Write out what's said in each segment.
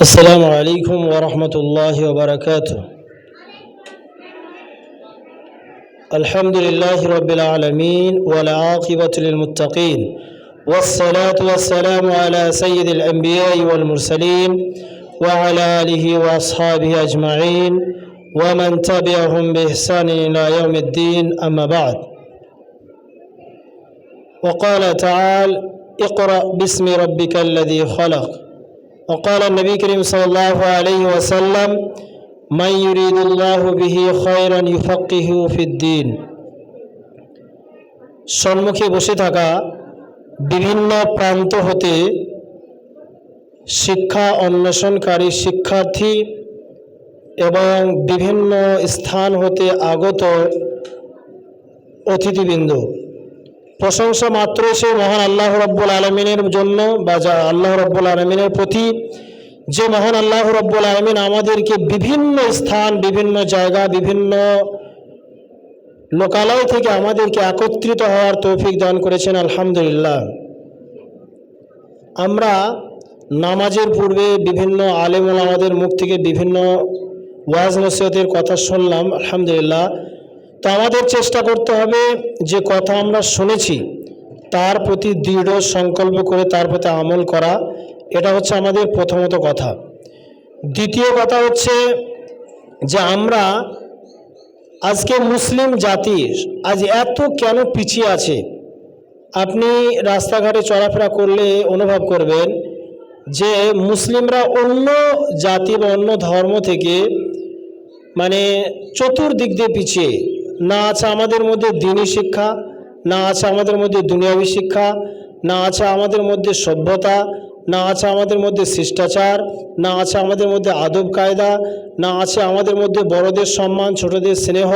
السلام عليكم ورحمة الله وبركاته. الحمد لله رب العالمين والعاقبة للمتقين والصلاة والسلام على سيد الأنبياء والمرسلين وعلى آله وأصحابه أجمعين ومن تبعهم بإحسان إلى يوم الدين. أما بعد، وقال تعالى: اقرأ باسم ربك الذي خلق. وقال النبي الكريم صلى الله عليه وسلم: من يريد الله به خيرا يفقهه في الدين. সম্মুখে বসে থাকা বিভিন্ন প্রান্ত হতে শিক্ষা অন্বেষণকারী শিক্ষার্থী এবং বিভিন্ন স্থান হতে আগত অতিথিবৃন্দ, প্রশংসা মাত্র সে মহান আল্লাহ রব্বুল আলমিনের জন্য বা যা আল্লাহ রব্বুল আলমিনের প্রতি, যে মহান আল্লাহ রব্বুল আলমিন আমাদেরকে বিভিন্ন স্থান, বিভিন্ন জায়গা, বিভিন্ন লোকালয় থেকে আমাদেরকে একত্রিত হওয়ার তৌফিক দান করেছেন। আলহামদুলিল্লাহ। আমরা নামাজের পূর্বে বিভিন্ন আলেম ওলামাদের মুখ থেকে বিভিন্ন ওয়াজ নসিহতের কথা শুনলাম। আলহামদুলিল্লাহ। তো আমাদের চেষ্টা করতে হবে যে কথা আমরা শুনেছি তার প্রতি দৃঢ় সংকল্প করে তার প্রতি আমল করা। এটা হচ্ছে আমাদের প্রথমত কথা। দ্বিতীয় কথা হচ্ছে যে আমরা আজকে মুসলিম জাতি আজ এত কেন পিছিয়ে আছে। আপনি রাস্তাঘাটে চলাফেরা করলে অনুভব করবেন যে মুসলিমরা অন্য জাতি বা অন্য ধর্ম থেকে চতুর্দিক দিয়ে পিছিয়ে। না আছে আমাদের মধ্যে দ্বীনি শিক্ষা, না আছে আমাদের মধ্যে দুনিয়াবী শিক্ষা, না আছে আমাদের মধ্যে সভ্যতা, না আছে আমাদের মধ্যে শিষ্টাচার, না আছে আমাদের মধ্যে আদব কায়দা, না আছে আমাদের মধ্যে বড়দের সম্মান, ছোটদের স্নেহ,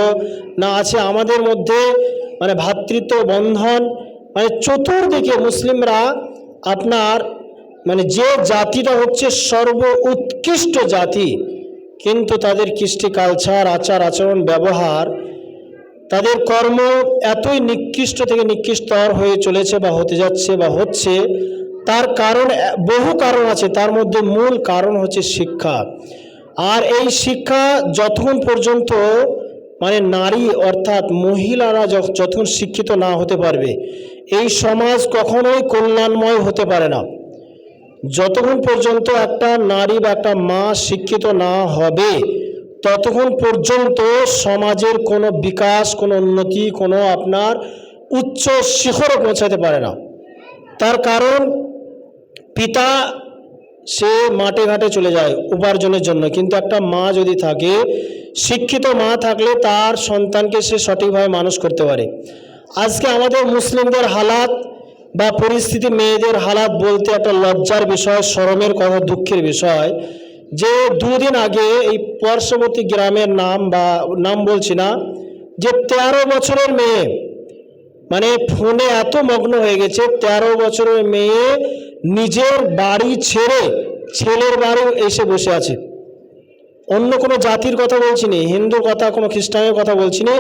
না আছে আমাদের মধ্যে ভ্রাতৃত্ব বন্ধন। চতুর্দিকে মুসলিমরা আপনার যে জাতিটা হচ্ছে সর্ব উৎকৃষ্ট জাতি, কিন্তু তাদের কৃষ্টি কালচার, আচার আচরণ, ব্যবহার, তাদের কর্ম এতই নিকৃষ্ট থেকে নিকৃষ্টতর হয়ে চলেছে বা হতে যাচ্ছে বা হচ্ছে। তার কারণ, বহু কারণ আছে, তার মধ্যে মূল কারণ হচ্ছে শিক্ষা। আর এই শিক্ষা যতক্ষণ পর্যন্ত নারী অর্থাৎ মহিলারা যতক্ষণ শিক্ষিত না হতে পারবে, এই সমাজ কখনোই কল্যাণময় হতে পারে না। যতক্ষণ পর্যন্ত একটা নারী বা একটা মা শিক্ষিত না হবে, ততক্ষণ পর্যন্ত সমাজের কোনো বিকাশ, কোনো উন্নতি, কোনো আপনার উচ্চ শিখরে পৌঁছাতে পারে না। তার কারণ, পিতা সে মাঠে ঘাটে চলে যায় উপার্জনের জন্য, কিন্তু একটা মা যদি থাকে, শিক্ষিত মা থাকলে তার সন্তানকে সে সঠিকভাবে মানুষ করতে পারে। আজকে আমাদের মুসলিমদের হালাত বা পরিস্থিতি, মেয়েদের হালাত বলতে একটা লজ্জার বিষয়, শরমের কথা, দুঃখের বিষয় যে দুদিন আগে এই পার্শ্ববর্তী গ্রামের নাম বলছি না, যে 13 বছরের মেয়ে ফোনে এত মগ্ন হয়ে গেছে, 13 বছরের মেয়ে নিজের বাড়ি ছেড়ে ছেলের বাড়ি এসে বসে আছে। অন্য কোনো জাতির কথা বলছি না, হিন্দুর কথা, কোনো খ্রিস্টানের কথা বলছি না,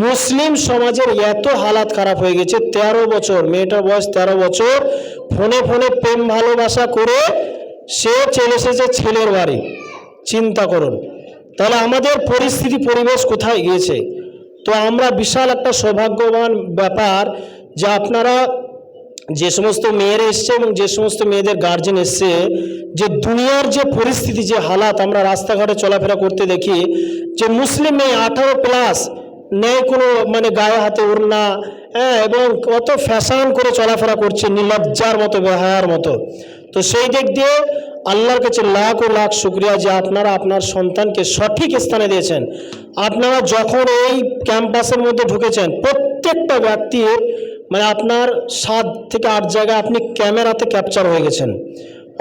মুসলিম সমাজের এত হালাত খারাপ হয়ে গেছে। 13 বছর, মেয়েটার বয়স 13 বছর, ফোনে ফোনে প্রেম ভালোবাসা করে সে চলে এসেছে ছেলের বাড়ি। চিন্তা করুন তাহলে আমাদের পরিস্থিতি, পরিবেশ কোথায় গিয়েছে। তো আমরা বিশাল একটা সৌভাগ্যবান ব্যাপার যে আপনারা যে সমস্ত মেয়েরা এসছে এবং যে সমস্ত মেয়েদের গার্জেন এসছে, যে দুনিয়ার যে পরিস্থিতি, যে হালাত আমরা রাস্তাঘাটে চলাফেরা করতে দেখি, যে মুসলিম মেয়ে 18+ নেই কোনো গায়ে হাতে ওড়না, এবং কত ফ্যাশন করে চলাফেরা করছে, নির্লজ্জার মতো, বেহায়ার মতো। তো সেই দিক দিয়ে আল্লাহর কাছে লাখ ও লাখ শুকরিয়া যে আপনারা আপনার সন্তানকে সঠিক স্থানে দিয়েছেন। আপনারা যখন এই ক্যাম্পাসের মধ্যে ঢুকেছেন, প্রত্যেকটা ব্যক্তির আপনার 7 থেকে 8 জায়গায় আপনি ক্যামেরাতে ক্যাপচার হয়ে গেছেন।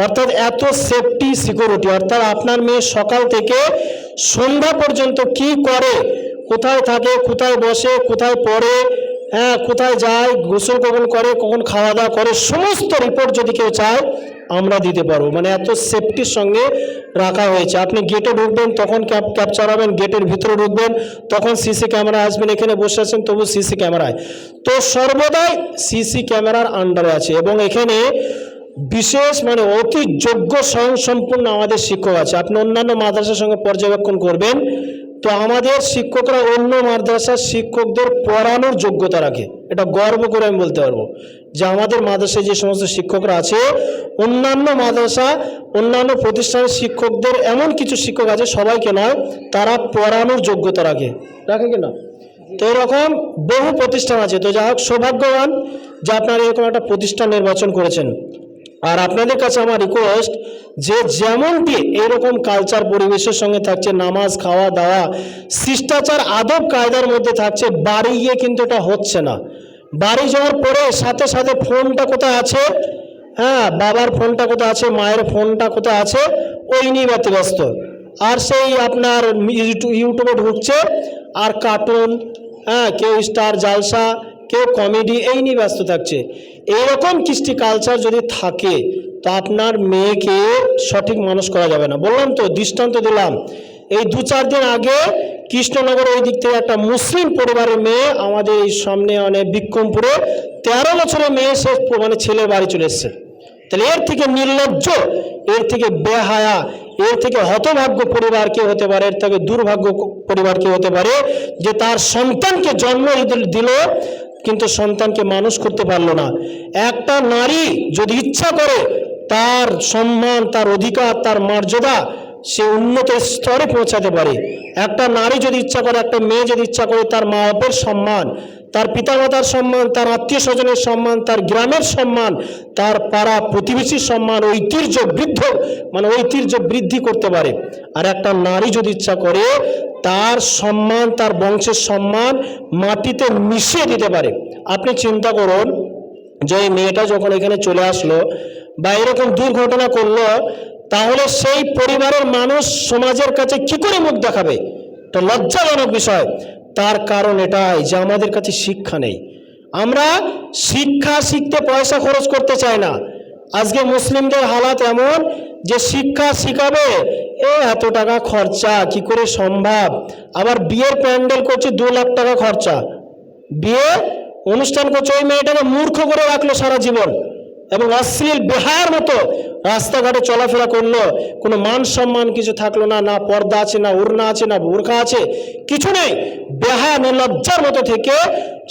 অর্থাৎ এত সেফটি, সিকিউরিটি, অর্থাৎ আপনার মেয়ে সকাল থেকে সন্ধ্যা পর্যন্ত কি করে, কোথায় থাকে, কোথায় বসে, কোথায় পড়ে, কোথায় যায়, গোসল কখন করে, কখন খাওয়া দাওয়া করে, সমস্ত রিপোর্ট যদি কেউ চায় আমরা দিতে পারবো। এত সেফটির সঙ্গে রাখা হয়েছে। আপনি গেটে ঢুকবেন তখন ক্যাপচার হবেন, গেটের ভিতরে ঢুকবেন তখন সিসি ক্যামেরা আসবেন, এখানে বসে আছেন তবু সিসি ক্যামেরায়। তো সর্বদাই সিসি ক্যামেরার আন্ডারে আছে। এবং এখানে বিশেষ মানে অতি যোগ্য স্বয়ংসম্পূর্ণ আমাদের শিক্ষক আছে। আপনি অন্যান্য মাদ্রাসার সঙ্গে পর্যবেক্ষণ করবেন, তো আমাদের শিক্ষকরা অন্য মাদ্রাসার শিক্ষকদের পড়ানোর যোগ্যতা রাখে। এটা গর্ব করে আমি বলতে পারবো যে আমাদের মাদ্রাসায় যে সমস্ত শিক্ষকরা আছে, অন্যান্য মাদ্রাসা অন্যান্য প্রতিষ্ঠানের শিক্ষকদের এমন কিছু শিক্ষক আছে, সবাইকে নয়, তারা পড়ানোর যোগ্যতা রাখে কিনা। তো এরকম বহু প্রতিষ্ঠান আছে। তো যাই হোক, সৌভাগ্যবান যে আপনারা এরকম একটা প্রতিষ্ঠান নির্বাচন করেছেন। আর আপনাদের কাছে আমার রিকোয়েস্ট যে যেমনটি এইরকম কালচার পরিবেশের সঙ্গে থাকছে, নামাজ, খাওয়া দাওয়া, শিষ্টাচার, আদব কায়দার মধ্যে থাকছে, বাড়ি গিয়ে কিন্তু এটা হচ্ছে না। বাড়ি যাওয়ার পরে সাথে সাথে ফোনটা কোথায় আছে, হ্যাঁ, বাবার ফোনটা কোথায় আছে, মায়ের ফোনটা কোথায় আছে, ওই নিয়ে ব্যস্ত। আর সেই আপনার ইউটিউবে ঢুকছে আর কার্টুন, হ্যাঁ, কেউ স্টার জালসা, কেউ কমেডি, এই নিয়ে ব্যস্ত থাকছে। এইরকম কৃষ্টি কালচার যদি থাকে তো আপনার মেয়েকে সঠিক মানুষ করা যাবে না। বললাম তো, দৃষ্টান্ত দিলাম। এই 2-4 দিন আগে কৃষ্ণনগর ওই দিক থেকে একটা মুসলিম পরিবারের মেয়ে আমাদের এই সামনে বিক্রমপুরে 13 বছরের মেয়ে, সে মানে ছেলের বাড়ি চলে এসছে। তাহলে এর থেকে নির্লজ্জ, এর থেকে বেহায়া, এর থেকে হতভাগ্য পরিবার কে হতে পারে, এর থেকে দুর্ভাগ্য পরিবার কে হতে পারে যে তার সন্তানকে জন্ম দিল কিন্তু সন্তানকে মানুষ করতে পারলো না। একটা নারী যদি ইচ্ছা করে তার সম্মান, তার অধিকার, তার মর্যাদা সে উন্নত স্তরে পৌঁছাতে পারে। একটা নারী যদি ইচ্ছা করে, একটা মেয়ে যদি ইচ্ছা করে, তার মা বাপের সম্মান, তার পিতামাতার সম্মান, তার আত্মীয় স্বজনের সম্মান, তার গ্রামের সম্মান, তার পাড়া প্রতিবেশীর সম্মান, ঐতিহ্য বৃদ্ধি করতে পারে। আর একটা নারী যদি ইচ্ছা করে তার সম্মান, তার বংশের সম্মান মাটিতে মিশিয়ে দিতে পারে। আপনি চিন্তা করুন যে এই মেয়েটা যখন এখানে চলে আসলো বা এরকম দুর্ঘটনা করলো, তাহলে সেই পরিবারের মানুষ সমাজের কাছে কি করে মুখ দেখাবে? এটা লজ্জাজনক বিষয়। তার কারণ এটাই যে আমাদের কাছে শিক্ষা নেই। আমরা শিক্ষা শিখতে পয়সা খরচ করতে চাই না। আজকে মুসলিমদের হালাত এমন যে শিক্ষা শিখাবে, এত টাকা খরচা, কি করে সম্ভব? আবার বিয়ের প্যান্ডেল করছে 2 লাখ টাকা খরচা, বিয়ে অনুষ্ঠান করছে, ওই মেয়েটাকে মূর্খ করে রাখলো সারা জীবন, এবং অশ্লীল বেহায়ার মতো রাস্তাঘাটে চলাফেরা করলো। কোনো মান সম্মান কিছু থাকলো না, না পর্দা আছে, না ওড়না আছে, না বোরখা আছে, কিছু নেই। বেহায়া নির্লজ্জার মতো থেকে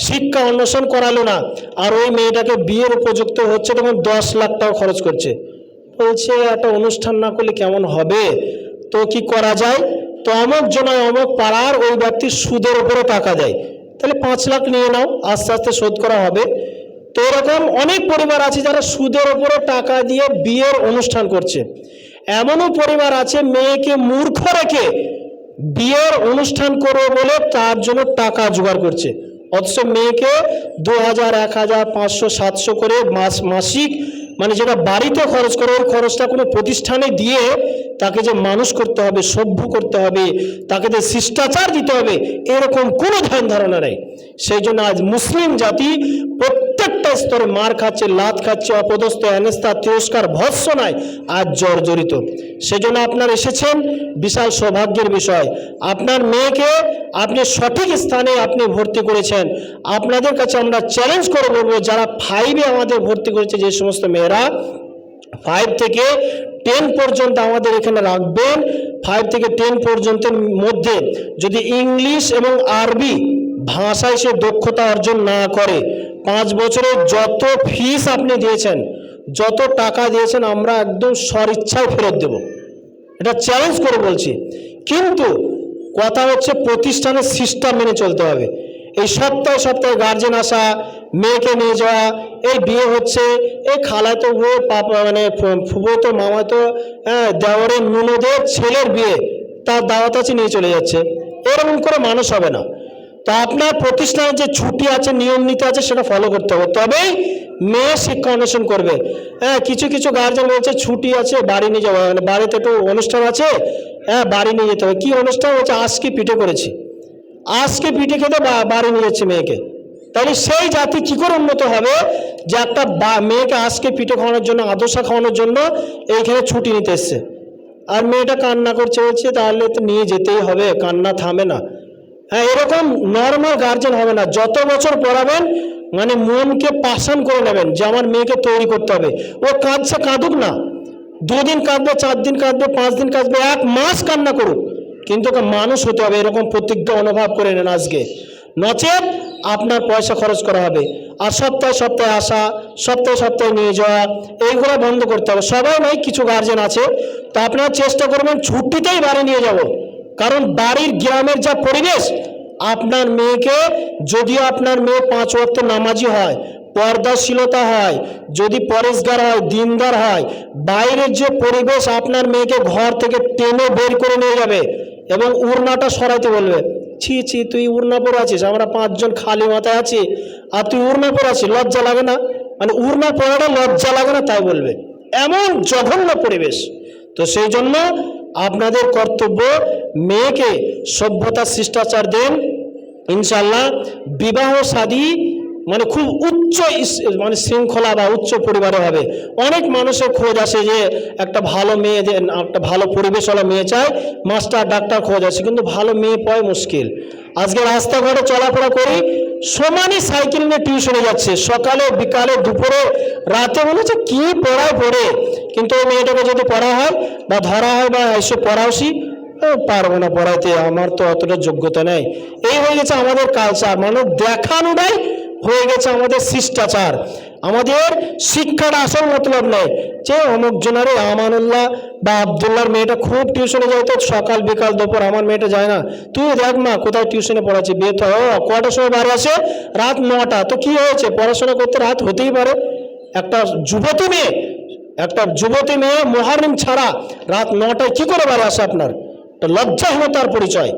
শিক্ষা অন্বেষণ করালো না। আর ওই মেয়েটাকে বিয়ের উপযুক্ত হচ্ছে তখন 10 লাখ টাকা খরচ করছে। বলছে একটা অনুষ্ঠান না করলে কেমন হবে? তো কি করা যায়? তো অমুক জনায় অমুক পাড়ার ওই ব্যক্তির সুদের উপরে টাকা দেয়, তাহলে 5 লাখ নিয়ে নাও, আস্তে আস্তে শোধ করা হবে। তো এরকম অনেক পরিবার আছে যারা সুদের উপরে টাকা দিয়ে বিয়ের অনুষ্ঠান করছে। এমনও পরিবার আছে মেয়েকে মূর্খ রেখে বিয়ের অনুষ্ঠান করবে বলে তার জন্য টাকা জোগাড় করছে, অথচ মেয়েকে 2000, 1000, 500, 700 করে মাসিক মানে যেটা বাড়িতে খরচ করে, ওই খরচটা কোনো প্রতিষ্ঠানে দিয়ে তাকে যে মানুষ করতে হবে, সভ্য করতে হবে, তাকে যে শিষ্টাচার দিতে হবে, এরকম কোনো ধ্যান ধারণা নেই। সেই জন্য আজ মুসলিম জাতি প্রত্যেকটা স্তরে মার খাচ্ছে, লাত খাচ্ছে, অপদস্থ, হেনস্থা, তিরস্কার, ভৎসনায় আজ জর্জরিত। সেজন্য আপনার এসেছেন, বিশাল সৌভাগ্যের বিষয়। আপনার মেয়েকে আপনি সঠিক স্থানে আপনি ভর্তি করেছেন। আপনাদের কাছে আমরা চ্যালেঞ্জ করে বলবো, যারা 5-এ আমাদের ভর্তি করেছে, যে সমস্ত মেয়েরা 5 থেকে 10 পর্যন্ত আমাদের এখানে রাখবেন, 5 থেকে 10 পর্যন্তের মধ্যে যদি ইংলিশ এবং আরবি ভাষায় সে দক্ষতা অর্জন না করে, 5 বছরের যত ফিস আপনি দিয়েছেন, যত টাকা দিয়েছেন, আমরা একদম স্বইচ্ছায় ফেরত দেব। এটা চ্যালেঞ্জ করে বলছি। কিন্তু কথা হচ্ছে প্রতিষ্ঠানের সিস্টেম মেনে চলতে হবে। এই সপ্তাহে সপ্তাহে গার্জেন আসা, মেয়েকে নিয়ে যাওয়া, এই বিয়ে হচ্ছে, এই খালাতো বউ, পাপা মানে ফুফুতো, মামাতো, দেওরের ননদের ছেলের বিয়ে, তার দাওয়াত আছে, নিয়ে চলে যাচ্ছে, এরকম করে মানুষ হবে না। তো আপনার প্রতিষ্ঠানের যে ছুটি আছে, নিয়ম নীতি আছে, সেটা ফলো করতে হবে, তবেই মেয়ে শিক্ষা অন্বেষণ করবে। কিছু কিছু গার্জেন বলছে ছুটি আছে বাড়ি নিয়ে যাওয়া, মানে বাড়িতে একটু অনুষ্ঠান আছে, বাড়ি নিয়ে যেতে হবে। কি অনুষ্ঠান হচ্ছে? আজকে পিঠে করেছি, আজকে পিঠে খেতে বাড়ি নিয়ে যাচ্ছে মেয়েকে। তাহলে সেই জাতি কি করে উন্নত হবে যে একটা মেয়েকে আজকে পিঠে খাওয়ানোর জন্য, আদর্শা খাওয়ানোর জন্য এইখানে ছুটি নিতে এসছে, আর মেয়েটা কান্না করছে, বলছে তাহলে তো নিয়ে যেতেই হবে, কান্না থামে না। হ্যাঁ, এরকম নর্মাল গার্জেন হবে না। যত বছর পড়াবেন মানে মনকে পাষাণ করে নেবেন যে আমার মেয়েকে তৈরি করতে হবে। ও কাঁদছে, কাঁদুক না, 2 দিন কাঁদবে, 4 দিন কাঁদবে, 5 দিন কাঁদবে, 1 মাস কান্না করুক, কিন্তু ওকে মানুষ হতে হবে, এরকম প্রতিজ্ঞা অনুভব করে নেন আজকে। নচেত আপনার পয়সা খরচ করা হবে। আর সপ্তাহে সপ্তাহে আসা, সপ্তাহে সপ্তাহে নিয়ে যাওয়া, এইগুলো বন্ধ করতে হবে। সবাই নয়, কিছু গার্জেন আছে, তো আপনারা চেষ্টা করবেন ছুটিতেই বাড়ি নিয়ে যাব। কারণ বাড়ির গ্রামের যা পরিবেশ, আপনার মেয়েকে, যদিও আপনার মেয়ে 5 ওয়াক্ত নামাজি হয়, পর্দাশীলতা হয়, যদি পরেশগার হয়, দিনদার হয়, বাইরের যে পরিবেশ আপনার মেয়েকে ঘর থেকে টেনে বের করে নিয়ে যাবে এবং উড়নাটা সরাইতে বলবে। ছি ছি, তুই উড়না পরে আছিস, আমরা 5 জন খালি মাথায় আছি আর তুই উড়না পরে আছিস, লজ্জা লাগে না? মানে উড়না পরাটা লজ্জা লাগে না তাই বলবে, এমন জঘন্য পরিবেশ। তো সেই জন্য আপনাদের কর্তব্য মেয়েকে সভ্যতা শিষ্টাচার দেন, ইনশাল্লাহ বিবাহ শাদী মানে খুব উচ্চ মানে শৃঙ্খলা বা উচ্চ পরিবারে হবে। অনেক মানুষের খোঁজ আসে যে একটা ভালো মেয়ে, যে একটা ভালো পরিবেশওয়ালা মেয়ে চায়, মাস্টার ডাক্তার খোঁজ আসে, কিন্তু ভালো মেয়ে পাওয়া মুশকিল। আজকে রাস্তাঘাটে চলাফেরা করি, সমানই সাইকেল নিয়ে টিউশনে যাচ্ছে, সকালে বিকালে দুপুরে রাতে, মনে হচ্ছে কি পড়ায় পড়ে। কিন্তু ওই মেয়েটাকে যদি পড়া হয় বা ধরা হয় বা এসে পড়াওসি, পারবো না পড়াইতে, আমার তো অতটা যোগ্যতা নেই। এই হয়ে গেছে আমাদের কালচার, মানে দেখানোটাই হয়ে গেছে আমাদের শিষ্টাচার। আমাদের শিক্ষাটা আসল মতলব নেই যে অমুক জনারে আমানুল্লাহ বা আবদুল্লাহর মেয়েটা খুব টিউশনে যায়, তো সকাল বিকাল দুপুর, আমার মেয়েটা যায় না, তুই দেখ মা কোথায় টিউশনে পড়াচ্ছে, বিয়ে তো কটার সময় বাড়ি আসে, রাত 9টা, তো কি হয়েছে, পড়াশোনা করতে রাত হতেই পারে। একটা যুবতী মেয়ে মুহররম ছাড়া রাত 9টায় কি করে বাড়ি আসে? আপনার লজ্জাহীনতার পরিচয়।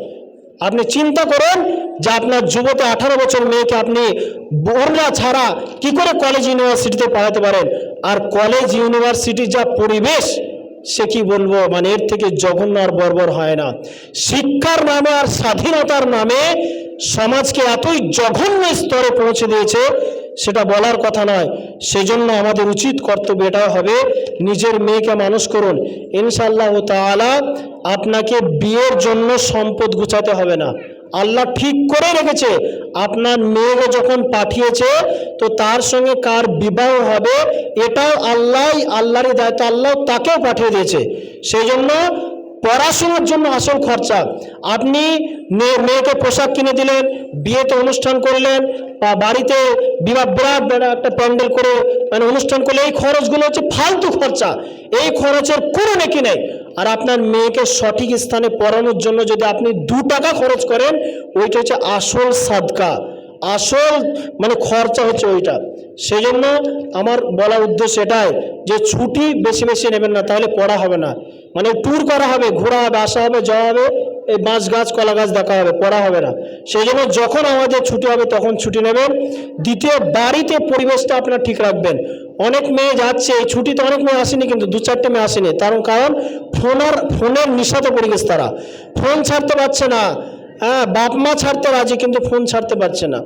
আপনি চিন্তা করেন যে আপনার যুবতী 18 বছর মেয়েকে আপনি বোরলা ছাড়া কি করে কলেজ ইউনিভার্সিটিতে পড়াতে পারেন? আর কলেজ ইউনিভার্সিটির যা পরিবেশ, সে কি বলবো, মানে এর থেকে জঘন্য আর বর্বর হয় না। শিক্ষার নামে আর স্বাধীনতার নামে সমাজকে এতই জঘন্য স্তরে পৌঁছে দিয়েছে, সেটা বলার কথা নয়। সেজন্য আমাদের উচিত কর্তব্য এটাই হবে, নিজের মেয়েকে মানুষ করুন। ইনশাআল্লাহ তাআলা আপনাকে বিয়ের জন্য সম্পদ গুছাতে হবে না। আল্লাহ ঠিক করে রেখেছে, আপনার মেয়েকে যখন পাঠিয়েছে তো তার সঙ্গে কার বিবাহ হবে এটাও আল্লাহরই দায়িত্ব, আল্লাহ তাকেও পাঠিয়ে দিয়েছে। সেই জন্য পড়াশোনার জন্য আসল খরচা, আপনি মেয়েকে পোশাক কিনে দিলেন, বিয়েতে অনুষ্ঠান করলেন, বা বাড়িতে বিরাট একটা প্যান্ডেল করে মানে অনুষ্ঠান করলে, এই খরচগুলো হচ্ছে ফালতু খরচা, এই খরচের কোনো নেকি নেই। আর আপনার মেয়েকে সঠিক স্থানে পড়ানোর জন্য যদি আপনি 2 টাকা খরচ করেন, ওইটা হচ্ছে আসল সাদকা, আসল মানে খরচা হচ্ছে ওইটা। সেই জন্য আমার বলার উদ্দেশ্য এটাই যে ছুটি বেশি বেশি নেবেন না, তাহলে পড়া হবে না। মানে ট্যুর করা হবে, ঘোরা হবে, আসা হবে, যাওয়া হবে, এই বাঁশ গাছ কলা গাছ দেখা হবে, পড়া হবে না। সেই জন্য যখন আমাদের ছুটি হবে তখন ছুটি নেবেন। দ্বিতীয়, বাড়িতে পরিবেশটা আপনারা ঠিক রাখবেন। অনেক মেয়ে যাচ্ছে, এই ছুটিতে অনেক মেয়ে আসেনি, কিন্তু 2-4টে মেয়ে আসেনি, কারণ ফোনের নিশাতে পড়ে গেছে, তারা ফোন ছাড়তে পারছে না। হ্যাঁ, বাপ মা ছাড়তে রাজি, কিন্তু ফোন ছাড়তে পারছে না।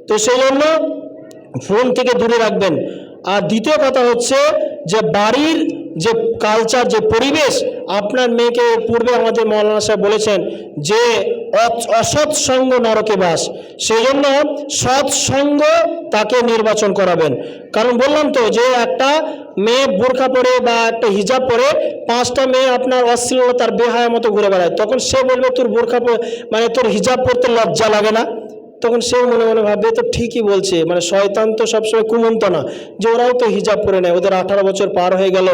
তো সেই জন্য ফোন থেকে দূরে রাখবেন। আর দ্বিতীয় কথা হচ্ছে যে বাড়ির যে কালচার, যে পরিবেশ, আপনার মেয়েকে পূর্বে আমাদের মৌলানা সাহেব বলেছেন যে অসৎসঙ্গ নরকে বাস, সেই জন্য সৎসঙ্গ তাকে নির্বাচন করাবেন। কারণ বললাম তো যে একটা মেয়ে বোরখা পরে বা একটা হিজাব পরে 5টা মেয়ে আপনার অশ্লীলতার বেহায়া মতো ঘুরে বেড়ায়, তখন সে বলবে তোর বোরখা মানে তোর হিজাব পরতে লজ্জা লাগে না? তখন সে মনে মনে ভাববে তো ঠিকই বলছে, মানে শয়তান তো সবসময় কুমন্ত না, যে ওরাও তো হিজাব পরে নেয়, ওদের 18 বছর পার হয়ে গেল,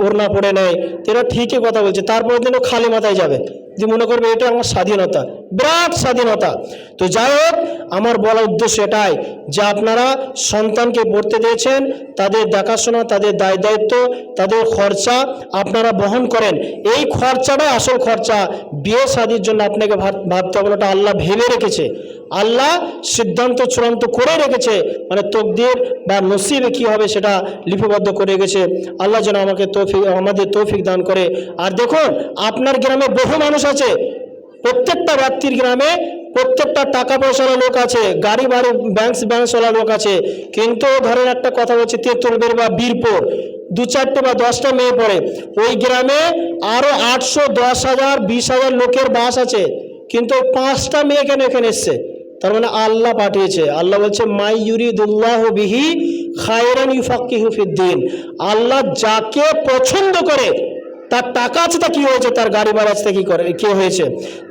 ওড়না পরে নেয়, এরা ঠিকই কথা বলছে। তারপরের দিনও খালি মাথায় যাবে, যে মনে করবে এটা আমার স্বাধীনতা, বিরাট স্বাধীনতা। তো যাই হোক, আমার বলার উদ্দেশ্য এটাই যে আপনারা সন্তানকে পড়তে দিয়েছেন, তাদের দেখাশোনা, তাদের দায় দায়িত্ব, তাদের খরচা আপনারা বহন করেন। এই খরচাটাই আসল খরচা। বিয়ে শাদীর জন্য আপনাকে ভাবতে হবে, ওটা আল্লাহ ভেবে রেখেছে, আল্লাহ সিদ্ধান্ত চূড়ান্ত করে রেখেছে, মানে তকদির বা নসিবে কি হবে সেটা লিপিবদ্ধ করে রেখেছে। আল্লাহ যেন আমাদের তৌফিক দান করে। আর দেখুন, আপনার গ্রামে বহু মানুষ আছে, প্রত্যেকটা ব্যক্তির গ্রামে প্রত্যেকটা টাকা পয়সাওয়ালা লোক আছে, গাড়ি বাড়ি ব্যাংকওয়ালা লোক আছে, কিন্তু ধরেন একটা কথা বলছি, তেঁতুলবের বা বীরপুর 2-4টে বা 10টা মেয়ে পড়ে, ওই গ্রামে আরো 800, 10,000, 20,000 লোকের বাস আছে, কিন্তু ওই 5টা মেয়ে কেন এখানে এসছে? তার মানে আল্লাহ পাঠিয়েছে। আল্লাহ বলছে মাই ইউরিদুল্লাহু বিহি খায়রান ইউফাক্কিহু ফিদ্দিন। আল্লাহ যাকে পছন্দ করে, তার টাকা আছে তা কি হয়েছে, তার গাড়ি বাড়ি আছে তা কি করে কি হয়েছে,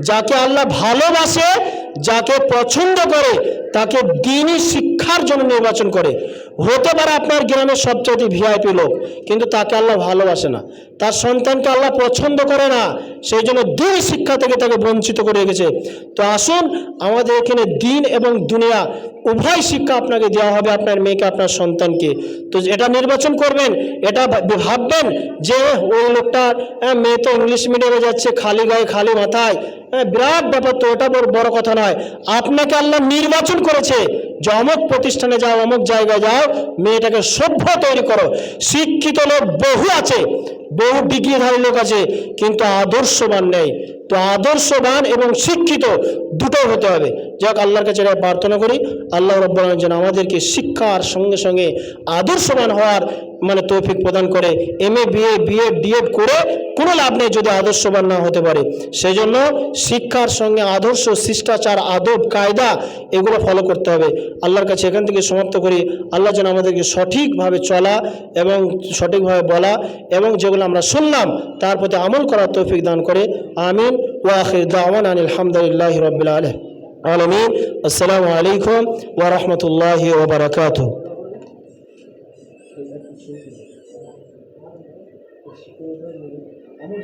যাকে আল্লাহ ভালোবাসে, যাকে পছন্দ করে, তাকে দ্বীনি শিক্ষার জন্য নির্বাচন করে। হতে পারে আপনার গ্রামের সবচেয়ে ভিআইপি লোক, কিন্তু তাকে আল্লাহ ভালোবাসে না, তার সন্তানকে আল্লাহ পছন্দ করে না, সেই জন্য দ্বীনি শিক্ষা থেকে তাকে বঞ্চিত করে রেখেছে। তো আসুন, আমাদের এখানে দ্বীন এবং দুনিয়া উভয় শিক্ষা আপনাকে দেওয়া হবে, আপনার মেয়েকে, আপনার সন্তানকে। তো এটা নির্বাচন করবেন, এটা ভাববেন যে ওই লোকটার মেয়ে তো ইংলিশ মিডিয়ামে যাচ্ছে, খালি গায়ে খালি মাথায়, বিরাট ব্যাপার, তো এটা বড় কথা নয়। আপনাকে আল্লাহ নির্বাচন করেছে যে অমুক প্রতিষ্ঠানে যাও, অমুক জায়গায় যাও, মেয়েটাকে সভ্য তৈরি করো। শিক্ষিত লোক বহু আছে, বহু ডিগ্রিধারী লোক আছে, কিন্তু আদর্শবান নেই। তো আদর্শবান এবং শিক্ষিত দুটো হতে হবে। যাক, আল্লাহর কাছে এটা প্রার্থনা করি, আল্লাহ রাব্বুল আলামিন যেন আমাদেরকে শিক্ষার সঙ্গে সঙ্গে আদর্শবান হওয়ার তৌফিক প্রদান করে। MA BA BEd DEd করে কোনো লাভ নেই যদি আদর্শবান না হতে পারে। সেই জন্য শিক্ষার সঙ্গে আদর্শ, শিষ্টাচার, আদব, কায়দা এগুলো ফলো করতে হবে। আল্লাহর কাছে এখান থেকে সমাপ্ত করি। আল্লাহ যেন আমাদেরকে সঠিকভাবে চলা এবং সঠিকভাবে বলা এবং যেগুলো আমরা শুনলাম তার প্রতি আমল করার তৌফিক দান করে। আমিন। ওয়া আখির দাওয়ানা আনিল হামদুলিল্লাহি রাব্বিল আলামিন। আসসালামু আলাইকুম ওয়া রাহমাতুল্লাহি ওয়া বারাকাতুহু। আমি